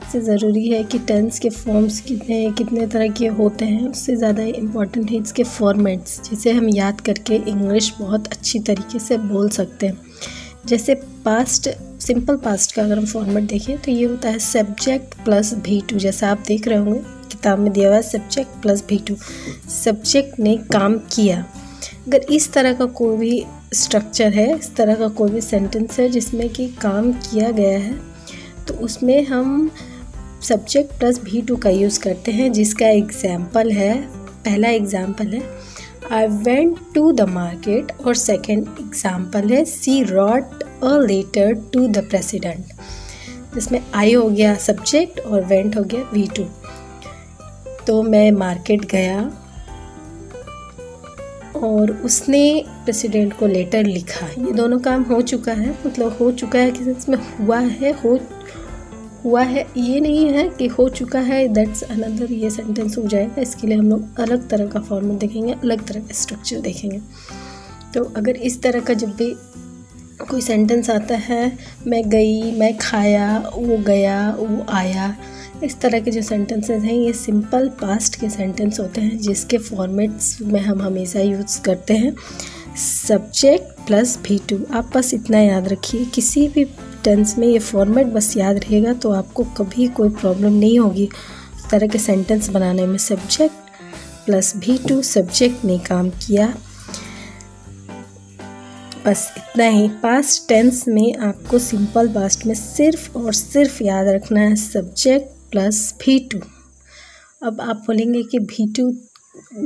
इससे ज़रूरी है कि टेंस के फॉर्म्स कितने तरह के होते हैं, उससे ज़्यादा इम्पॉर्टेंट है इसके फॉर्मेट्स, जिसे हम याद करके इंग्लिश बहुत अच्छी तरीके से बोल सकते हैं। जैसे पास्ट, सिंपल पास्ट का अगर हम फॉर्मेट देखें तो ये होता है सब्जेक्ट प्लस V2। जैसा आप देख रहे होंगे किताब में दिया हुआ है सब्जेक्ट प्लस V2, सब्जेक्ट ने काम किया। अगर इस तरह का कोई भी स्ट्रक्चर है, इस तरह का कोई भी सेंटेंस है जिसमें कि काम किया गया है, तो उसमें हम सब्जेक्ट प्लस V2 का यूज़ करते हैं, जिसका एग्जाम्पल है, पहला एग्जाम्पल है I went to the market, और सेकेंड एग्जाम्पल है She wrote a letter to the president, जिसमें I हो गया सब्जेक्ट और went हो गया V2। तो मैं मार्केट गया और उसने प्रेसिडेंट को लेटर लिखा। ये दोनों काम हो चुका है, मतलब हो चुका है कि इसमें हुआ है ये नहीं है कि हो चुका है दैट्स अनदर ये सेंटेंस हो जाएगा। इसके लिए हम लोग अलग तरह का फॉर्मेट देखेंगे, अलग तरह का स्ट्रक्चर देखेंगे। तो अगर इस तरह का जब भी कोई सेंटेंस आता है, मैं गई, मैं खाया, वो गया, वो आया, इस तरह के जो सेंटेंसेस हैं ये सिंपल पास्ट के सेंटेंस होते हैं, जिसके फॉर्मेट्स में हम हमेशा यूज़ करते हैं सब्जेक्ट प्लस V2। आप बस इतना याद रखिए, किसी भी टेंस में ये फॉर्मेट बस याद रहेगा तो आपको कभी कोई प्रॉब्लम नहीं होगी इस तरह के सेंटेंस बनाने में। सब्जेक्ट प्लस V2, सब्जेक्ट ने काम किया, बस इतना ही। पास्ट टेंस में आपको सिंपल पास्ट में सिर्फ और सिर्फ याद रखना है सब्जेक्ट प्लस V2। अब आप बोलेंगे कि V2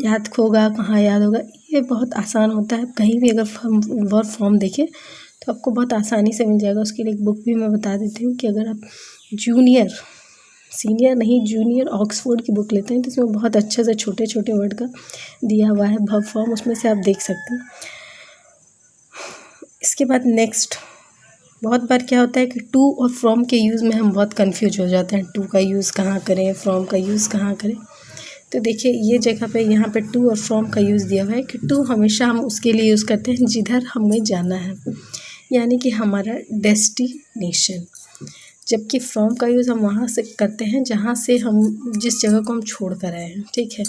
याद होगा, कहाँ याद होगा? ये बहुत आसान होता है। कहीं भी अगर हम वर्ब फॉर्म देखें तो आपको बहुत आसानी से मिल जाएगा। उसके लिए एक बुक भी मैं बता देती हूँ कि अगर आप सीनियर नहीं जूनियर ऑक्सफोर्ड की बुक लेते हैं तो इसमें बहुत अच्छे से छोटे छोटे वर्ड का दिया हुआ है वर्ब फॉर्म, उसमें से आप देख सकते हैं। इसके बाद नेक्स्ट, बहुत बार क्या होता है कि टू और फ्रॉम के यूज़ में हम बहुत कंफ्यूज हो जाते हैं। टू का यूज़ कहाँ करें, फ्रॉम का यूज़ कहाँ करें? तो देखिए ये जगह पे यहाँ पे टू और फ्रॉम का यूज़ दिया हुआ है कि टू हमेशा हम उसके लिए यूज़ करते हैं जिधर हमें जाना है, यानी कि हमारा डेस्टिनेशन, जबकि फ्रॉम का यूज़ हम वहाँ से करते हैं जहाँ से हम जिस जगह को हम छोड़ कर आए हैं, ठीक है।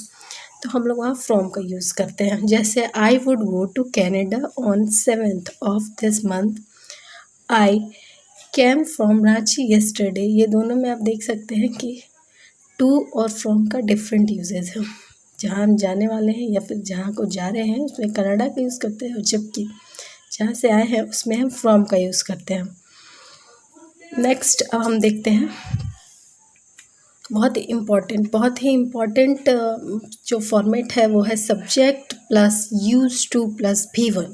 तो हम लोग वहाँ फ्रॉम का यूज़ करते हैं। जैसे I would go to Canada on 7th of this month, I came from Ranchi yesterday. ये दोनों में आप देख सकते हैं कि टू और फ्रॉम का डिफरेंट यूजेज है। जहाँ हम जाने वाले हैं या फिर जहाँ को जा रहे हैं उसमें कनाडा का यूज़ करते हैं, और जबकि जहाँ से आए हैं उसमें हम फ्रॉम का यूज़ करते हैं। नेक्स्ट अब हम देखते हैं बहुत ही इम्पॉर्टेंट जो फॉर्मेट है वो है subject plus use to plus V1।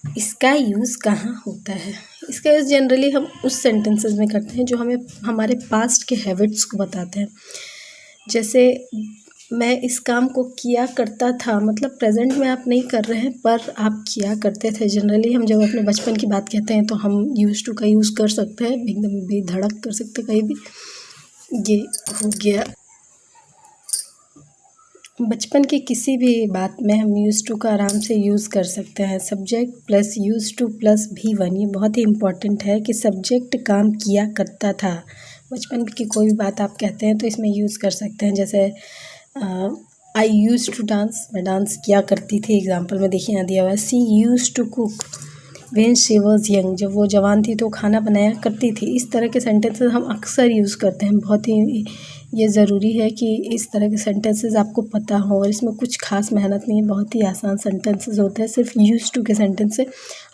इसका यूज़ कहाँ होता है? इसका यूज़ जनरली हम उस सेंटेंसेस में करते हैं जो हमें हमारे पास्ट के हैबिट्स को बताते हैं। जैसे मैं इस काम को किया करता था, मतलब प्रेजेंट में आप नहीं कर रहे हैं पर आप किया करते थे। जनरली हम जब अपने बचपन की बात कहते हैं तो हम यूज़ टू का यूज़ कर सकते हैं, एकदम भी धड़क कर सकते हैं कहीं भी। ये हो गया बचपन की किसी भी बात में हम यूज़ टू का आराम से यूज़ कर सकते हैं। Subject plus used to plus V1, ये बहुत ही इम्पॉर्टेंट है कि सब्जेक्ट काम किया करता था। बचपन की कोई भी बात आप कहते हैं तो इसमें यूज़ कर सकते हैं। जैसे आई यूज़ टू डांस, मैं डांस किया करती थी। एग्जाम्पल में देखिए यहाँ दिया हुआ है she used to cook when she was young, जब वो जवान थी तो खाना बनाया करती थी। इस तरह के सेंटेंसेस हम अक्सर यूज़ करते हैं। बहुत ही ये ज़रूरी है कि इस तरह के सेंटेंसेस आपको पता हो, और इसमें कुछ खास मेहनत नहीं है, बहुत ही आसान सेंटेंसेस होते हैं। सिर्फ यूज़ टू के सेंटेंस से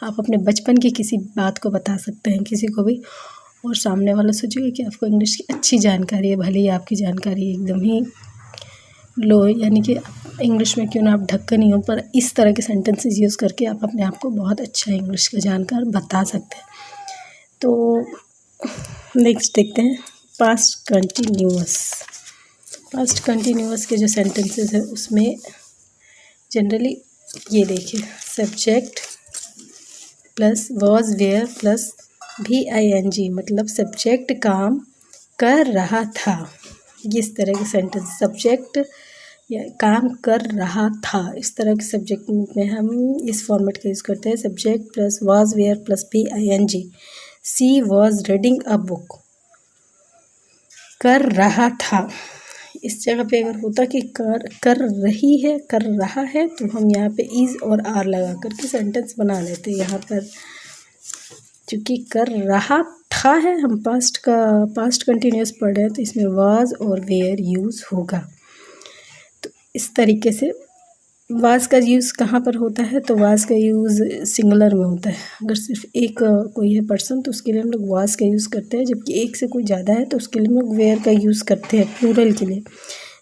आप अपने बचपन की किसी बात को बता सकते हैं किसी को भी, और सामने वाला सोचेगा कि आपको इंग्लिश की अच्छी जानकारी है, भले ही आपकी जानकारी एकदम ही लो, यानी कि इंग्लिश में क्यों ना आप ढक्कन ही हो, पर इस तरह के सेंटेंसेस यूज़ करके आप अपने आप को बहुत अच्छा इंग्लिश का जानकार बता सकते हैं। तो नेक्स्ट देखते हैं पास्ट कंटिन्यूअस के जो सेंटेंसेस हैं उसमें जनरली ये देखिए subject plus was were plus VING, मतलब सब्जेक्ट काम कर रहा था। इस तरह के सेंटेंस सब्जेक्ट या काम कर रहा था, इस तरह के सब्जेक्ट में हम इस फॉर्मेट का यूज़ करते हैं। Subject plus was were plus VING। She was reading a book, कर रहा था, इस जगह पे अगर होता कि कर रही है, कर रहा है, तो हम यहाँ पे इज़ और आर लगा करके सेंटेंस बना लेते। यहाँ पर चूँकि कर रहा था है, हम पास्ट कंटिन्यूस पढ़ रहे हैं, तो इसमें वाज और वेयर यूज़ होगा। तो इस तरीके से वाज का यूज़ कहाँ पर होता है, तो वाज का यूज़ सिंगुलर में होता है। अगर सिर्फ एक कोई है पर्सन तो उसके लिए हम लोग वाज का यूज़ करते हैं, जबकि एक से कोई ज़्यादा है तो उसके लिए हम लोग वेयर का यूज़ करते हैं प्लूरल के लिए।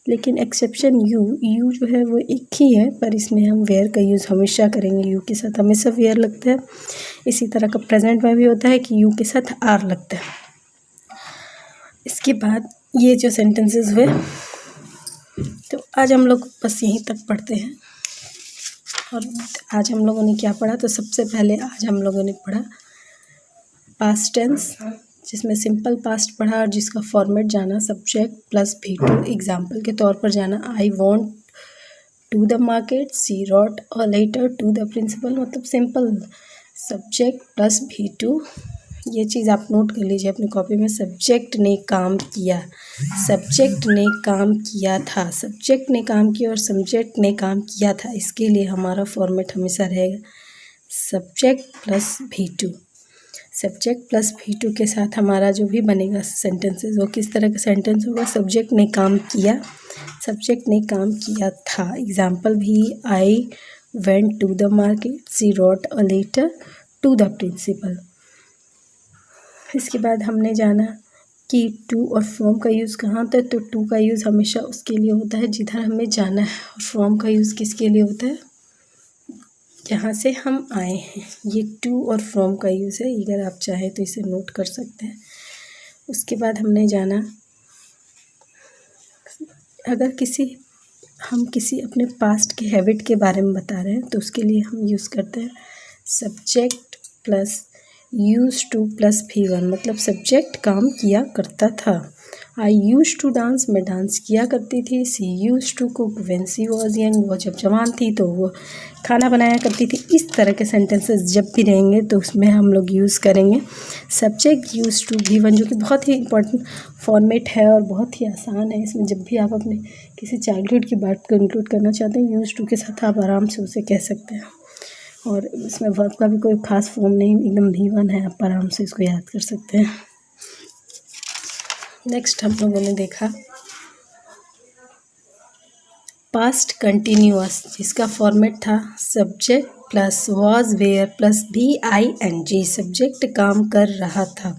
लेकिन एक्सेप्शन यू जो है वो एक ही है, पर इसमें हम वेयर का यूज़ हमेशा करेंगे। यू के साथ हमेशा वेयर लगता है। इसी तरह का प्रेजेंट में भी होता है कि यू के साथ आर लगता है। इसके बाद ये जो सेंटेंसेस हुए, तो आज हम लोग बस यहीं तक पढ़ते हैं। और आज हम लोगों ने क्या पढ़ा, तो सबसे पहले आज हम लोगों ने पढ़ा पास्ट टेंस, जिसमें सिंपल पास्ट पढ़ा और जिसका फॉर्मेट जाना सब्जेक्ट प्लस V2। एग्जाम्पल के तौर पर जाना I want to the market, she wrote a letter to the principal, मतलब सिंपल सब्जेक्ट प्लस V2। ये चीज़ आप नोट कर लीजिए अपनी कॉपी में। सब्जेक्ट ने काम किया, सब्जेक्ट ने काम किया था, सब्जेक्ट ने काम किया और सब्जेक्ट ने काम किया था, इसके लिए हमारा फॉर्मेट हमेशा रहेगा subject plus V2। Subject plus V2 के साथ हमारा जो भी बनेगा सेंटेंसेस, वो किस तरह का सेंटेंस होगा, सब्जेक्ट ने काम किया, सब्जेक्ट ने काम किया था। एग्जाम्पल भी I went to the market, she wrote a letter to the principal. इसके बाद हमने जाना कि टू और फ्रॉम का यूज़ कहाँ होता है, तो टू का यूज़ हमेशा उसके लिए होता है जिधर हमें जाना है, और फ्रॉम का यूज़ किसके लिए होता है, जहाँ से हम आए हैं। ये टू और फ्रॉम का यूज़ है, अगर आप चाहें तो इसे नोट कर सकते हैं। उसके बाद हमने जाना अगर हम किसी अपने पास्ट के हैबिट के बारे में बता रहे हैं, तो उसके लिए हम यूज़ करते हैं subject plus used to plus V1, मतलब सब्जेक्ट काम किया करता था। आई यूज़ टू डांस, मैं डांस किया करती थी। She used to cook when she was young, वो जब जवान थी तो वो खाना बनाया करती थी। इस तरह के सेंटेंसेस जब भी रहेंगे तो उसमें हम लोग यूज़ करेंगे सब्जेक्ट यूज़ टू V1, जो कि बहुत ही इंपॉर्टेंट फॉर्मेट है और बहुत ही आसान है। इसमें जब भी आप अपने किसी चाइल्डहुड की बात को इंक्लूड करना चाहते हैं, यूज़ टू के साथ आप आराम से उसे कह सकते हैं। और इसमें वर्ब का भी कोई खास फॉर्म नहीं, एकदम V1 है, आप आराम से इसको याद कर सकते हैं। नेक्स्ट हम लोगों ने देखा पास्ट कंटिन्यूअस, जिसका फॉर्मेट था subject plus was were plus VING। Subject काम कर रहा था,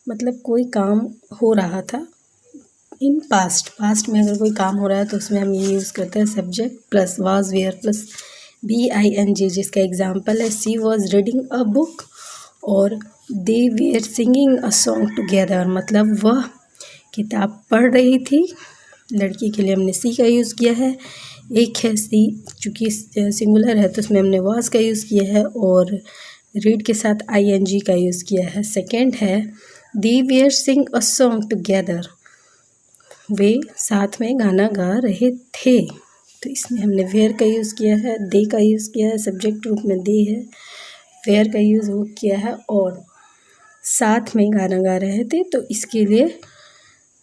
मतलब कोई काम हो रहा था इन पास्ट में अगर कोई काम हो रहा है तो उसमें हम ये यूज़ करते हैं subject plus was were plus VING, जिसका एग्जाम्पल है she was reading a book और they were singing a song together, मतलब वह किताब पढ़ रही थी। लड़की के लिए हमने सी का यूज़ किया है। एक है सी, चूँकि सिंगुलर है तो उसमें हमने वॉज का यूज़ किया है और रीड के साथ ING का यूज़ किया है। सेकेंड है they were sing a song together, वे साथ में गाना गा रहे थे, तो इसमें हमने वेयर का यूज़ किया है, दे का यूज़ किया है, सब्जेक्ट रूप में दे है, वेयर का यूज़ वो किया है और साथ में गाना गा रहे थे, तो इसके लिए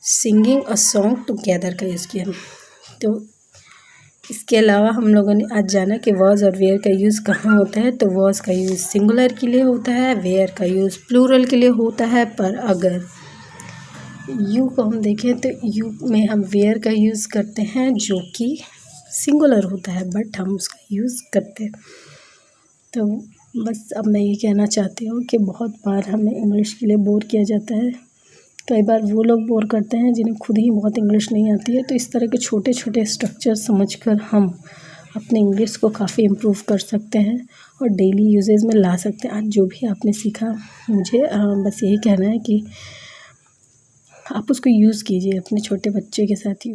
सिंगिंग अ सॉन्ग टुगेदर का यूज़ किया। तो इसके अलावा हम लोगों ने आज जाना कि वॉज और वेयर का यूज़ कहाँ होता है, तो वॉज का यूज़ सिंगुलर के लिए होता है, वेयर का यूज़ प्लूरल के लिए होता है। पर अगर यू को हम देखें तो यू में हम वेयर का यूज़ करते हैं जो कि सिंगुलर होता है, बट हम उसका यूज़ करते हैं। तो बस अब मैं ये कहना चाहती हूँ कि बहुत बार हमें इंग्लिश के लिए बोर किया जाता है। कई बार वो लोग बोर करते हैं जिन्हें खुद ही बहुत इंग्लिश नहीं आती है, तो इस तरह के छोटे छोटे स्ट्रक्चर समझकर हम अपने इंग्लिश को काफ़ी इम्प्रूव कर सकते हैं और डेली यूजेज में ला सकते हैं। आज जो भी आपने सीखा, मुझे बस यही कहना है कि आप उसको यूज़ कीजिए, अपने छोटे बच्चे के साथ